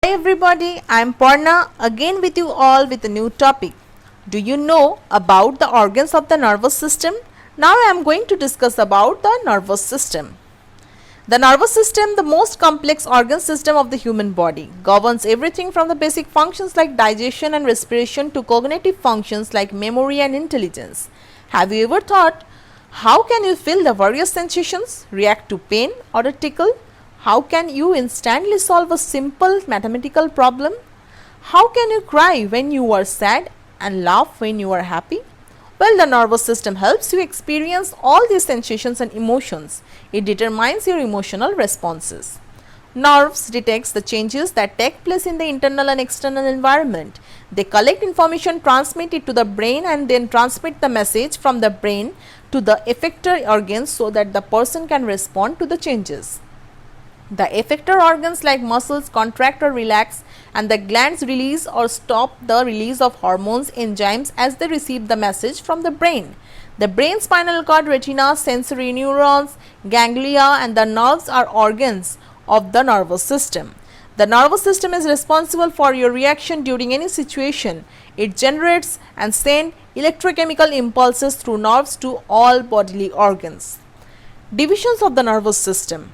Hi everybody, I am Parna again with you all with a new topic. Do you know about the organs of the nervous system? Now I am going to discuss about the nervous system. The nervous system, the most complex organ system of the human body, governs everything from the basic functions like digestion and respiration to cognitive functions like memory and intelligence. Have you ever thought, how can you feel the various sensations, react to pain or a tickle? How can you instantly solve a simple mathematical problem? How can you cry when you are sad and laugh when you are happy? Well, the nervous system helps you experience all these sensations and emotions. It determines your emotional responses. Nerves detects the changes that take place in the internal and external environment. They collect information, transmit it to the brain and then transmit the message from the brain to the effector organs so that the person can respond to the changes. The effector organs like muscles contract or relax, and the glands release or stop the release of hormones, enzymes as they receive the message from the brain. The brain, spinal cord, retina, sensory neurons, ganglia and the nerves are organs of the nervous system. The nervous system is responsible for your reaction during any situation. It generates and sends electrochemical impulses through nerves to all bodily organs. Divisions of the nervous system.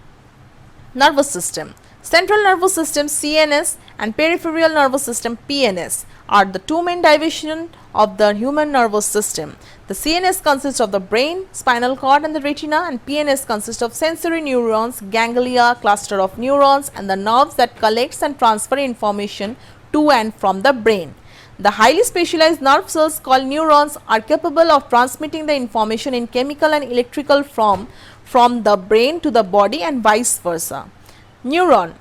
Nervous system. Central nervous system CNS and peripheral nervous system PNS are the two main divisions of the human nervous system. The CNS consists of the brain, spinal cord and the retina, and PNS consists of sensory neurons, ganglia, cluster of neurons and the nerves that collects and transfer information to and from the brain. The highly specialized nerve cells called neurons are capable of transmitting the information in chemical and electrical form from the brain to the body and vice versa. Neuron.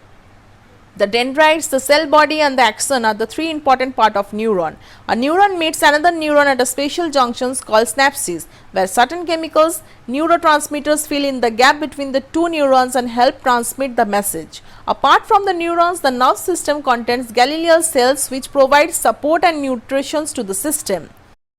The dendrites, the cell body and the axon are the three important parts of neuron. A neuron meets another neuron at a spatial junctions called synapses, where certain chemicals, neurotransmitters fill in the gap between the two neurons and help transmit the message. Apart from the neurons, the nerve system contains ganglial cells which provide support and nutrition to the system.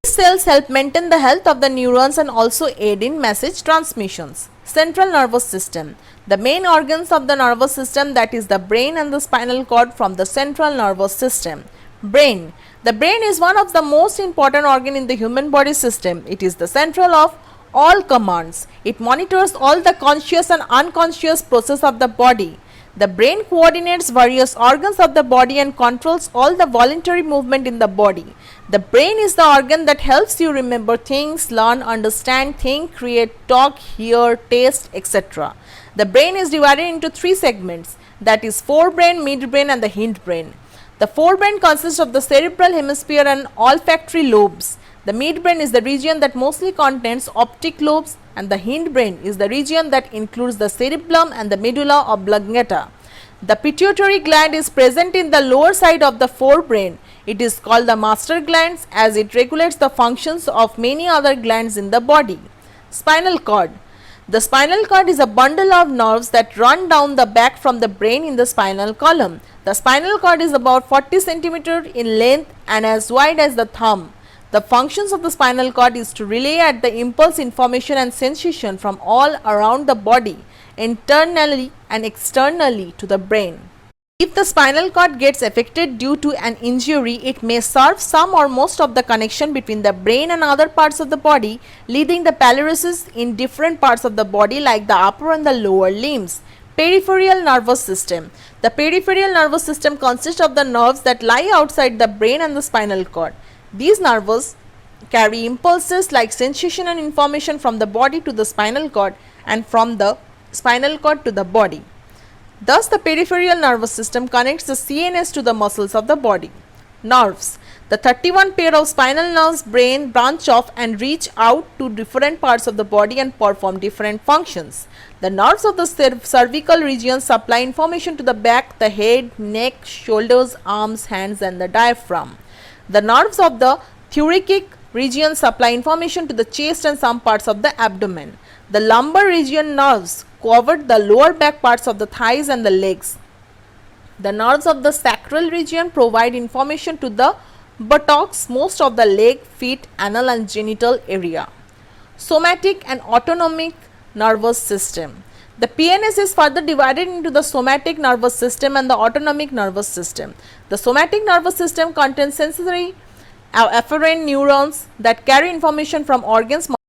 These cells help maintain the health of the neurons and also aid in message transmissions. Central nervous system. The main organs of the nervous system, that is the brain and the spinal cord, from the central nervous system. Brain. The brain is one of the most important organ in the human body system. It is the central of all commands. It monitors all the conscious and unconscious process of the body. The brain coordinates various organs of the body and controls all the voluntary movement in the body. The brain is the organ that helps you remember things, learn, understand, think, create, talk, hear, taste, etc. The brain is divided into three segments, that is forebrain, midbrain and the hindbrain. The forebrain consists of the cerebral hemisphere and olfactory lobes. The midbrain is the region that mostly contains optic lobes, and the hindbrain is the region that includes the cerebellum and the medulla oblongata. The pituitary gland is present in the lower side of the forebrain. It is called the master gland as it regulates the functions of many other glands in the body. Spinal cord. The spinal cord is a bundle of nerves that run down the back from the brain in the spinal column. The spinal cord is about 40 cm in length and as wide as the thumb. The functions of the spinal cord is to relay at the impulse, information and sensation from all around the body, internally and externally to the brain. If the spinal cord gets affected due to an injury, it may serve some or most of the connection between the brain and other parts of the body, leading the paralysis in different parts of the body like the upper and the lower limbs. Peripheral nervous system. The peripheral nervous system consists of the nerves that lie outside the brain and the spinal cord. These nerves carry impulses like sensation and information from the body to the spinal cord and from the spinal cord to the body. Thus, the peripheral nervous system connects the CNS to the muscles of the body. Nerves. The 31 pair of spinal nerves brain branch off and reach out to different parts of the body and perform different functions. The nerves of the cervical region supply information to the back, the head, neck, shoulders, arms, hands and the diaphragm. The nerves of the thoracic region supply information to the chest and some parts of the abdomen. The lumbar region nerves cover the lower back parts of the thighs and the legs. The nerves of the sacral region provide information to the buttocks, most of the leg, feet, anal and genital area. Somatic and autonomic nervous system. The PNS is further divided into the somatic nervous system and the autonomic nervous system. The somatic nervous system contains sensory afferent neurons that carry information from organs